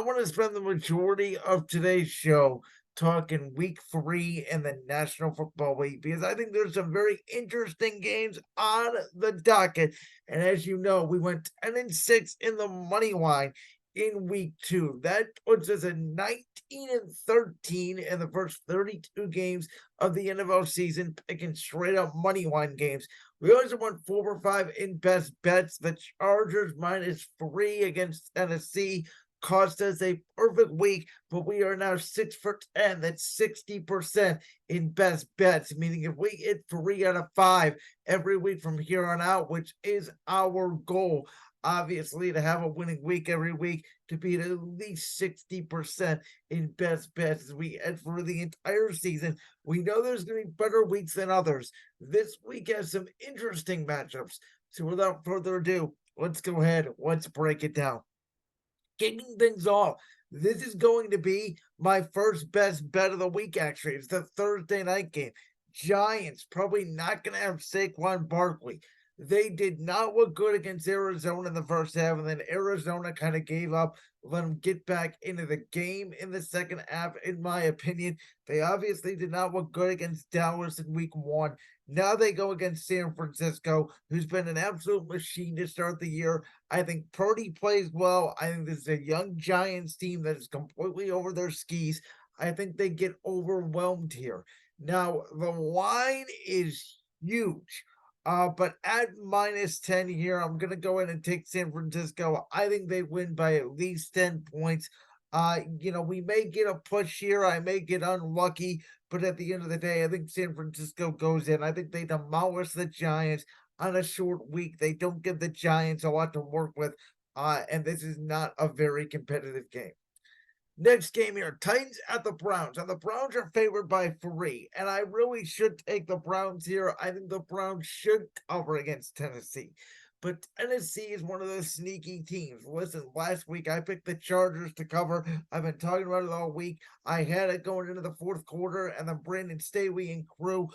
I want to spend the majority of today's show talking week 3 in the National Football League because I think there's some very interesting games on the docket. And as you know, we went 10-6 in the money line in week 2. That puts us at 19-13 in the first 32 games of the NFL season, picking straight up money line games. We also went 4 for 5 in best bets. The Chargers -3 against Tennessee cost us a perfect week, but we are now 6 for 10. That's 60% in best bets, meaning if we hit 3 out of 5 every week from here on out, which is our goal, obviously, to have a winning week every week, to be at least 60% in best bets as we head for the entire season. We know there's going to be better weeks than others. This week has some interesting matchups. So without further ado, let's go ahead. Let's break it down. Kicking things off, this is going to be my first best bet of the week, actually. It's the Thursday night game. Giants probably not going to have Saquon Barkley. They did not look good against Arizona in the first half, and then Arizona kind of gave up, let them get back into the game in the second half, in my opinion. They obviously did not look good against Dallas in week 1. Now they go against San Francisco, who's been an absolute machine to start the year. I think Purdy plays well. I think this is a young Giants team that is completely over their skis. I think they get overwhelmed here. Now, the line is huge. But at -10 here, I'm gonna go in and take San Francisco. I think they win by at least 10 points. We may get a push here. I may get unlucky, but at the end of the day, I think San Francisco goes in. I think they demolish the Giants on a short week. They don't give the Giants a lot to work with, and this is not a very competitive game. Next game here, Titans at the Browns. And the Browns are favored by 3. And I really should take the Browns here. I think the Browns should cover against Tennessee. But Tennessee is one of those sneaky teams. Listen, last week I picked the Chargers to cover. I've been talking about it all week. I had it going into the fourth quarter, and the Brandon Staley and crew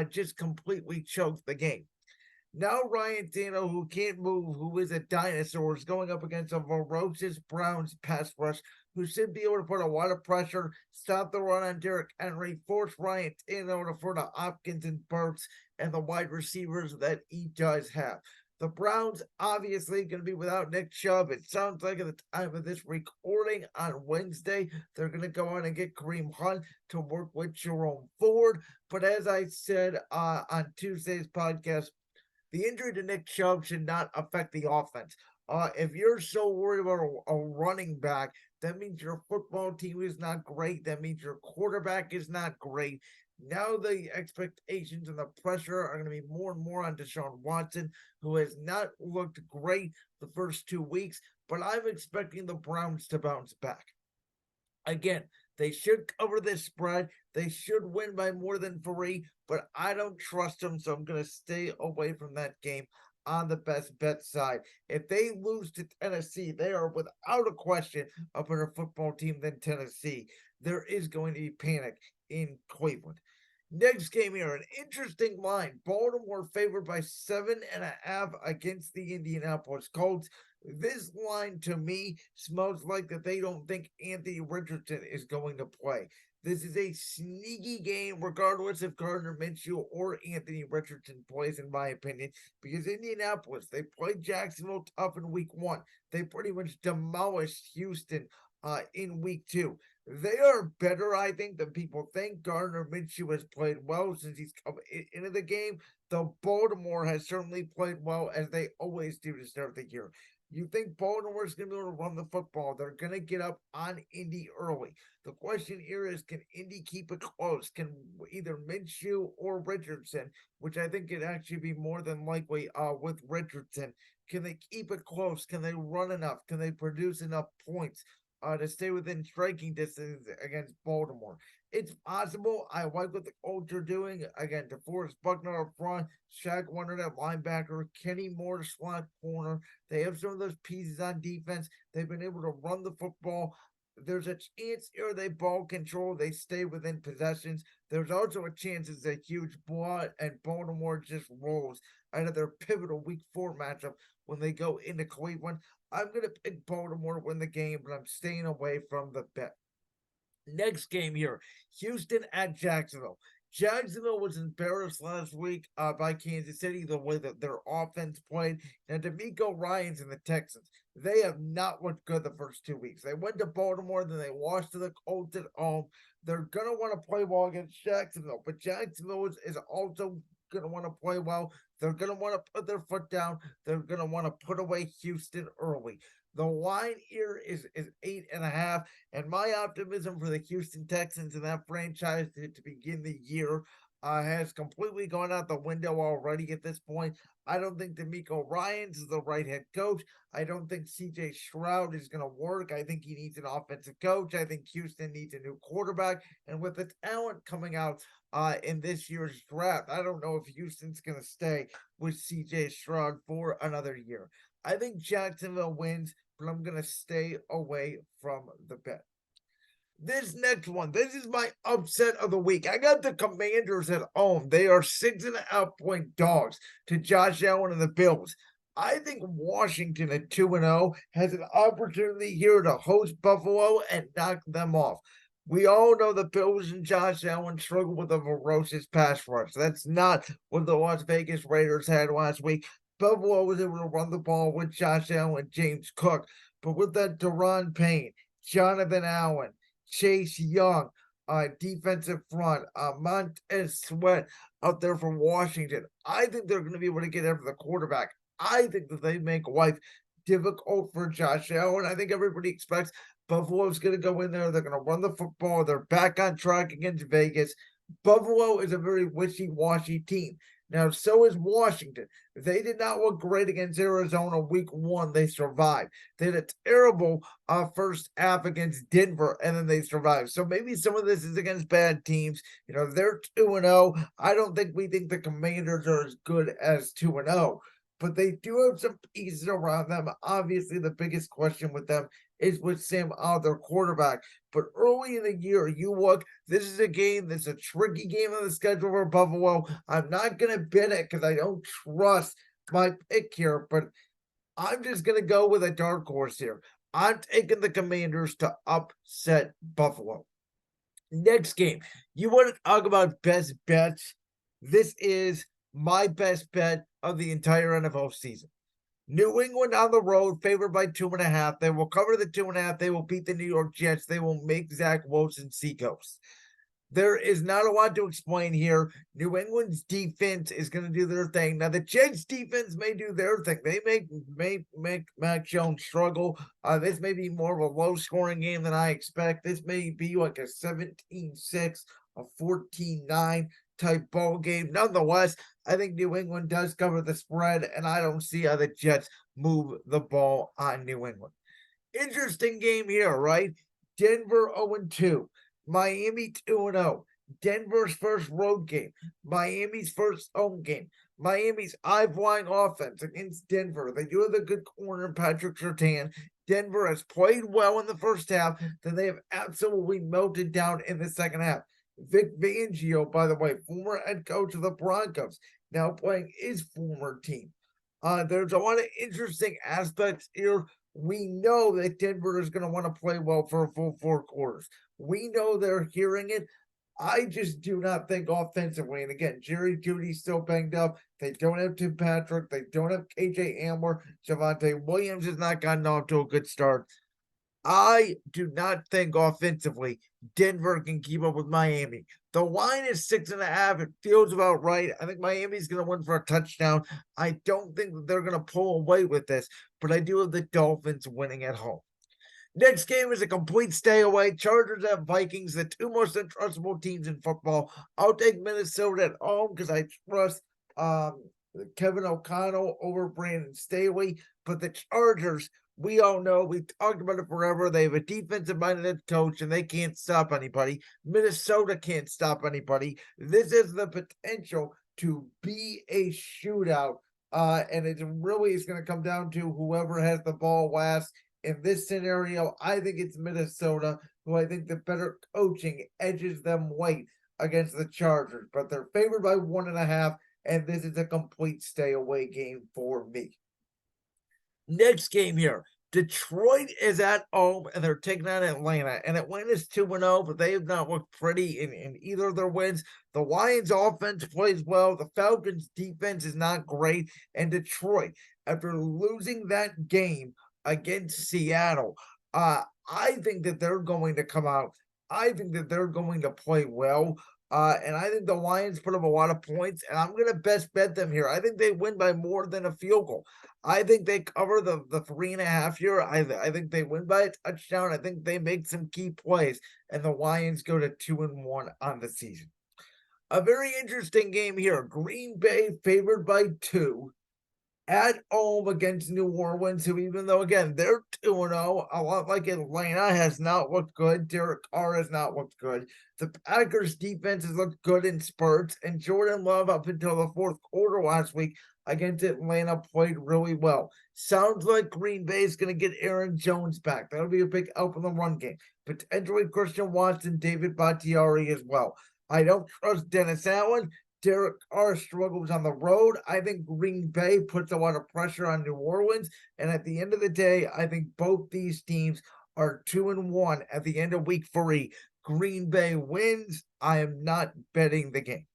just completely choked the game. Now Ryan Dano, who can't move, who is a dinosaur, is going up against a ferocious Browns pass rush, who should be able to put a lot of pressure, stop the run on Derrick Henry, force Ryan Dano to throw to Hopkins and Burks and the wide receivers that he does have. The Browns obviously going to be without Nick Chubb. It sounds like at the time of this recording on Wednesday, they're going to go on and get Kareem Hunt to work with Jerome Ford. But as I said on Tuesday's podcast, the injury to Nick Chubb should not affect the offense. If you're so worried about a running back, that means your football team is not great. That means your quarterback is not great. Now the expectations and the pressure are going to be more and more on Deshaun Watson, who has not looked great the first 2 weeks, but I'm expecting the Browns to bounce back. Again, they should cover this spread. They should win by more than 3, but I don't trust them, so I'm going to stay away from that game on the best bet side. If they lose to Tennessee, they are without a question a better football team than Tennessee. There is going to be panic in Cleveland. Next game here, an interesting line. Baltimore favored by 7.5 against the Indianapolis Colts. This line to me smells like that they don't think Anthony Richardson is going to play. This is a sneaky game, regardless if Gardner Minshew or Anthony Richardson plays, in my opinion, because Indianapolis, they played Jacksonville tough in week 1. They pretty much demolished Houston in week 2. They are better, I think, than people think. Gardner Minshew has played well since he's come into the game. Though Baltimore has certainly played well, as they always do to start the year. You think Baltimore is going to be able to run the football? They're going to get up on Indy early. The question here is, can Indy keep it close? Can either Minshew or Richardson, which I think could actually be more than likely with Richardson, can they keep it close? Can they run enough? Can they produce enough points to stay within striking distance against Baltimore? It's possible. I like what the Colts are doing. Again, DeForest Buckner up front, Shaq Leonard at linebacker, Kenny Moore slot corner. They have some of those pieces on defense. They've been able to run the football. There's a chance here they ball control, they stay within possessions. There's also a chance it's a huge blowout and Baltimore just rolls out of their pivotal week 4 matchup when they go into Cleveland. I'm going to pick Baltimore to win the game, but I'm staying away from the bet. Next game here, Houston at Jacksonville. Jacksonville was embarrassed last week by Kansas City, the way that their offense played. Now, D'Amico Ryans and the Texans, they have not looked good the first 2 weeks. They went to Baltimore, then they lost to the Colts at home. They're going to want to play well against Jacksonville, but Jacksonville is also going to want to play well. They're going to want to put their foot down. They're going to want to put away Houston early. The line here is 8.5. And my optimism for the Houston Texans and that franchise to begin the year has completely gone out the window already at this point. I don't think D'Amico Ryans is the right head coach. I don't think CJ Stroud is going to work. I think he needs an offensive coach. I think Houston needs a new quarterback. And with the talent coming out in this year's draft, I don't know if Houston's going to stay with CJ Stroud for another year. I think Jacksonville wins, but I'm going to stay away from the bet. This next one, this is my upset of the week. I got the Commanders at home. They are 6.5-point dogs to Josh Allen and the Bills. I think Washington at 2-0 has an opportunity here to host Buffalo and knock them off. We all know the Bills and Josh Allen struggle with a ferocious pass rush. That's not what the Las Vegas Raiders had last week. Buffalo was able to run the ball with Josh Allen and James Cook, but with that Deron Payne, Jonathan Allen, Chase Young, defensive front, Montez Sweat out there from Washington. I think they're going to be able to get after the quarterback. I think that they make life difficult for Josh Allen. I think everybody expects Buffalo's going to go in there. They're going to run the football. They're back on track against Vegas. Buffalo is a very wishy-washy team. Now, so is Washington. They did not look great against Arizona week one. They survived. They had a terrible first half against Denver, and then they survived. So maybe some of this is against bad teams. You know, they're 2-0. I don't think we think the Commanders are as good as 2-0, but they do have some pieces around them. Obviously, the biggest question with them is with Sam their quarterback. But early in the year, you look, this is a game that's a tricky game on the schedule for Buffalo. I'm not going to bet it because I don't trust my pick here, but I'm just going to go with a dark horse here. I'm taking the Commanders to upset Buffalo. Next game, you want to talk about best bets? This is my best bet of the entire NFL season. New England on the road, favored by 2.5. They will cover the 2.5. They will beat the New York Jets. They will make Zach Wilson seagulls. There is not a lot to explain here. New England's defense is going to do their thing. Now, the Jets' defense may do their thing. They make Mac Jones struggle. This may be more of a low-scoring game than I expect. This may be like a 17-6, a 14-9 type ball game. Nonetheless, I think New England does cover the spread, and I don't see how the Jets move the ball on New England. Interesting game here, right? Denver 0-2. Miami 2-0. Denver's first road game. Miami's first home game. Miami's high-flying offense against Denver. They do have a good corner, Patrick Surtain. Denver has played well in the first half, then they have absolutely melted down in the second half. Vic Fangio, by the way, former head coach of the Broncos, now playing his former team. There's a lot of interesting aspects here. We know that Denver is going to want to play well for a full 4 quarters. We know they're hearing it. I just do not think offensively. And again, Jerry Jeudy's still banged up. They don't have Tim Patrick. They don't have KJ Hamler. Javonte Williams has not gotten off to a good start. I do not think offensively Denver can keep up with Miami. The line is 6.5. It feels about right. I think Miami's going to win for a touchdown. I don't think that they're going to pull away with this, but I do have the Dolphins winning at home. Next game is a complete stay away. Chargers at Vikings, the two most untrustable teams in football. I'll take Minnesota at home because I trust Kevin O'Connell over Brandon Staley. But the Chargers, we all know, we talked about it forever. They have a defensive-minded coach, and they can't stop anybody. Minnesota can't stop anybody. This is the potential to be a shootout, and it really is going to come down to whoever has the ball last. In this scenario, I think it's Minnesota, who I think the better coaching edges them weight against the Chargers. But they're favored by 1.5, and this is a complete stay away game for me. Next game here, Detroit is at home and they're taking on Atlanta. And Atlanta's 2-0, but they have not looked pretty in either of their wins. The Lions offense plays well. The Falcons defense is not great. And Detroit, after losing that game against Seattle, I think that they're going to come out. I think that they're going to play well. And I think the Lions put up a lot of points, and I'm going to best bet them here. I think they win by more than a field goal. I think they cover the 3.5 here. I think they win by a touchdown. I think they make some key plays, and the Lions go to 2-1 on the season. A very interesting game here. Green Bay favored by 2 at home against New Orleans, who, even though, again, they're 2-0, a lot like Atlanta, has not looked good. Derek Carr has not looked good. The Packers' defense has looked good in spurts, and Jordan Love, up until the fourth quarter last week against Atlanta, played really well. Sounds like Green Bay is going to get Aaron Jones back. That'll be a big help in the run game. Potentially Christian Watson, David Bakhtiari as well. I don't trust Dennis Allen. Derek Carr struggles on the road. I think Green Bay puts a lot of pressure on New Orleans. And at the end of the day, I think both these teams are 2-1 at the end of week 3. Green Bay wins. I am not betting the game.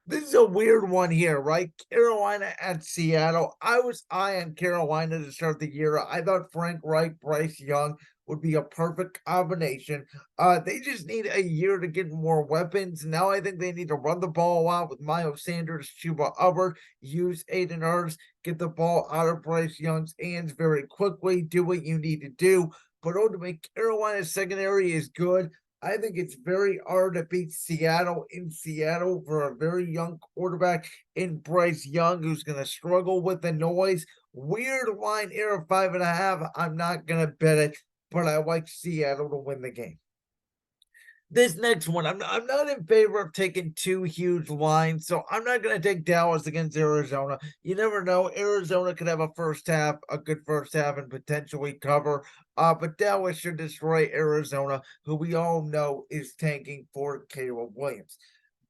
This is a weird one here, right? Carolina at Seattle. I was high on Carolina to start the year. I thought Frank Reich, Bryce Young would be a perfect combination. They just need a year to get more weapons. Now I think they need to run the ball out with Miles Sanders, Chuba Hubbard, use Aiden Hurst, get the ball out of Bryce Young's hands very quickly, do what you need to do. But ultimately, Carolina's secondary is good. I think it's very hard to beat Seattle in Seattle for a very young quarterback in Bryce Young, who's going to struggle with the noise. Weird line here of 5.5. I'm not going to bet it, but I like Seattle to win the game. This next one, I'm not in favor of taking 2 huge lines, so I'm not going to take Dallas against Arizona. You never know. Arizona could have a good first half, and potentially cover. But Dallas should destroy Arizona, who we all know is tanking for Caleb Williams.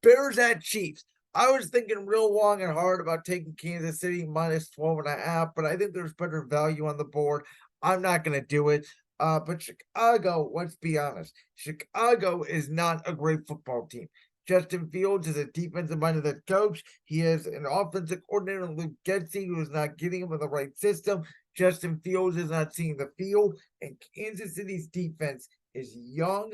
Bears at Chiefs. I was thinking real long and hard about taking Kansas City minus 12.5, but I think there's better value on the board. I'm not going to do it. But Chicago, let's be honest, Chicago is not a great football team. Justin Fields is a defensive-minded head coach. He has an offensive coordinator, Luke Getsy, who is not getting him in the right system. Justin Fields is not seeing the field, and Kansas City's defense is young,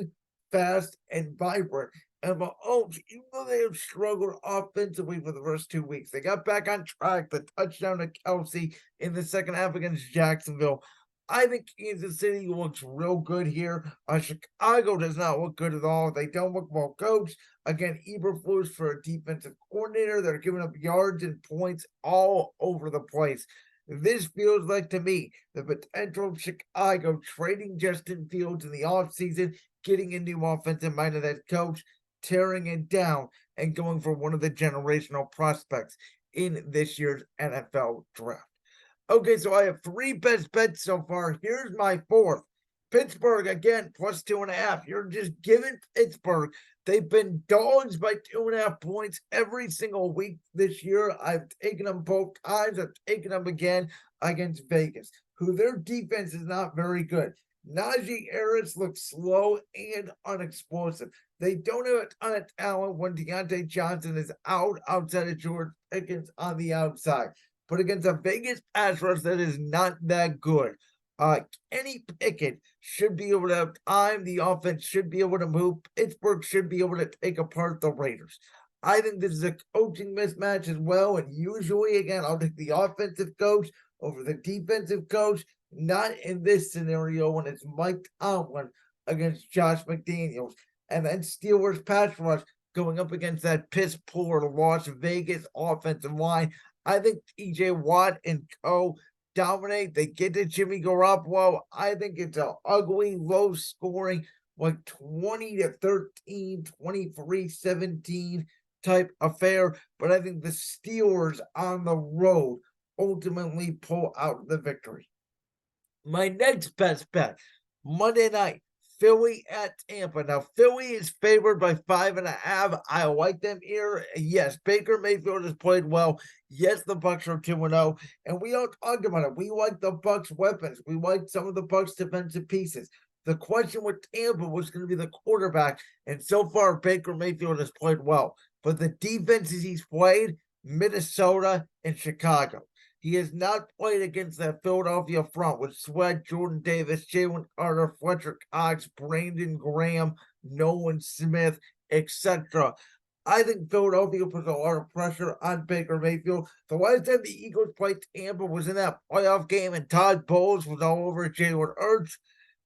fast, and vibrant. And Mahomes, even though they have struggled offensively for the first 2 weeks, they got back on track. The touchdown to Kelsey in the second half against Jacksonville. I think Kansas City looks real good here. Chicago does not look good at all. They don't look well coached. Again, Eberflus for a defensive coordinator. They're giving up yards and points all over the place. This feels like, to me, the potential of Chicago trading Justin Fields in the offseason, getting a new offensive-minded head coach, tearing it down, and going for one of the generational prospects in this year's NFL draft. Okay, so I have 3 best bets so far. Here's my 4th. Pittsburgh, again, plus 2.5. You're just giving Pittsburgh. They've been dogs by 2.5 points every single week this year. I've taken them both times. I've taken them again against Vegas, who their defense is not very good. Najee Harris looks slow and unexplosive. They don't have a ton of talent when Deontay Johnson is outside of George Pickens on the outside. But against a Vegas pass rush that is not that good, Kenny Pickett should be able to have time. The offense should be able to move. Pittsburgh should be able to take apart the Raiders. I think this is a coaching mismatch as well. And usually, again, I'll take the offensive coach over the defensive coach. Not in this scenario when it's Mike Tomlin against Josh McDaniels. And then Steelers pass rush going up against that piss poor Las Vegas offensive line. I think TJ Watt and co dominate. They get to Jimmy Garoppolo. I think it's an ugly, low scoring, like 20-13, 23-17 type affair. But I think the Steelers on the road ultimately pull out the victory. My next best bet, Monday night, Philly at Tampa. Now, Philly is favored by 5.5. I like them here. Yes, Baker Mayfield has played well. Yes, the Bucks are 2-0, and we don't talk about it. We like the Bucks' weapons. We like some of the Bucks' defensive pieces. The question with Tampa was going to be the quarterback, and so far Baker Mayfield has played well. But the defenses he's played, Minnesota and Chicago. He has not played against that Philadelphia front with Sweat, Jordan Davis, Jalen Carter, Fletcher Cox, Brandon Graham, Nolan Smith, etc. I think Philadelphia puts a lot of pressure on Baker Mayfield. The last time the Eagles played Tampa was in that playoff game, and Todd Bowles was all over Jalen Hurts.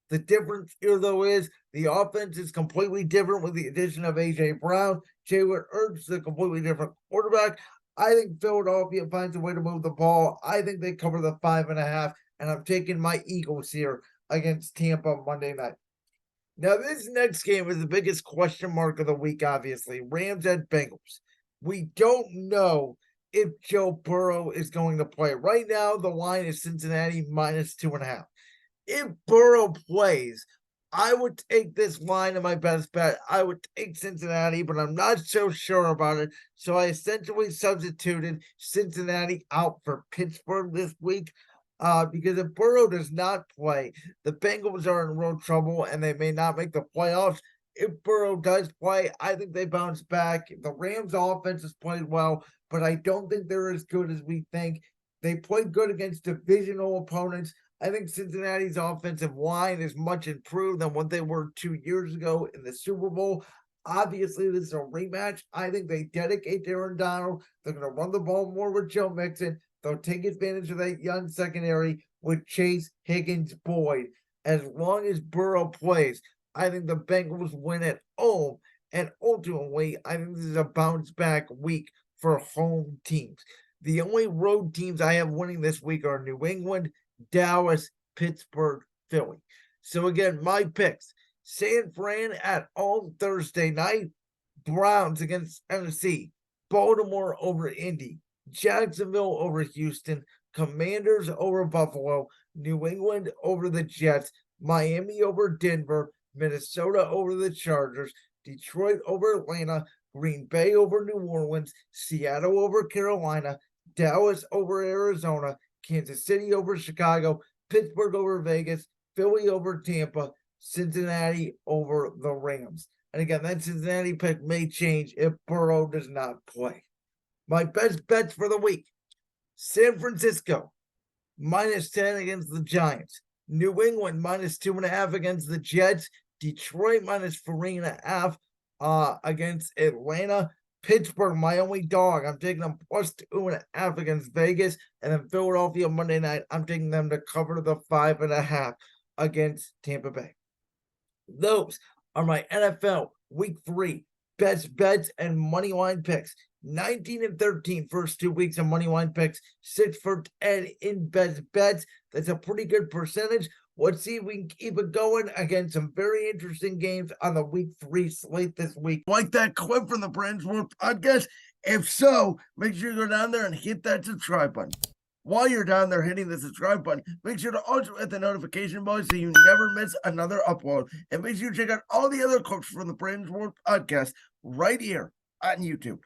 The difference here, though, is the offense is completely different with the addition of A.J. Brown. Jalen Hurts is a completely different quarterback. I think Philadelphia finds a way to move the ball. I think they cover the 5.5, and I'm taking my Eagles here against Tampa Monday night. Now, this next game is the biggest question mark of the week, obviously. Rams at Bengals. We don't know if Joe Burrow is going to play. Right now, the line is Cincinnati minus 2.5. If Burrow plays, I would take this line in my best bet. I would take Cincinnati, but I'm not so sure about it. So I essentially substituted Cincinnati out for Pittsburgh this week. Because if Burrow does not play, the Bengals are in real trouble and they may not make the playoffs. If Burrow does play, I think they bounce back. The Rams' offense has played well, but I don't think they're as good as we think. They played good against divisional opponents. I think Cincinnati's offensive line is much improved than what they were 2 years ago in the Super Bowl. Obviously, this is a rematch. I think they dedicate to Aaron Donald. They're going to run the ball more with Joe Mixon. They'll take advantage of that young secondary with Chase, Higgins, Boyd. As long as Burrow plays, I think the Bengals win at home. And ultimately, I think this is a bounce back week for home teams. The only road teams I have winning this week are New England, Dallas, Pittsburgh, Philly. So again, my picks: San Fran at home Thursday night, Browns against Tennessee, Baltimore over Indy, Jacksonville over Houston, Commanders over Buffalo, New England over the Jets, Miami over Denver, Minnesota over the Chargers, Detroit over Atlanta, Green Bay over New Orleans, Seattle over Carolina, Dallas over Arizona, Kansas City over Chicago, Pittsburgh over Vegas, Philly over Tampa, Cincinnati over the Rams. And again, that Cincinnati pick may change if Burrow does not play. My best bets for the week: San Francisco minus 10 against the Giants, New England minus 2.5 against the Jets, Detroit minus 3.5 against Atlanta, Pittsburgh, my only dog. I'm taking them plus 2.5 against Vegas. And then Philadelphia Monday night, I'm taking them to cover the 5.5 against Tampa Bay. Those are my NFL Week 3 best bets and money line picks. 19 and 13 first 2 weeks of money line picks, 6 for 10 in best bets. That's a pretty good percentage. Let's see if we can keep it going. Again, some very interesting games on the Week 3 slate this week. Like that clip from the Brands World podcast? If so, make sure you go down there and hit that subscribe button. While you're down there hitting the subscribe button, make sure to also hit the notification bell so you never miss another upload. And make sure you check out all the other clips from the Brands World podcast right here on YouTube.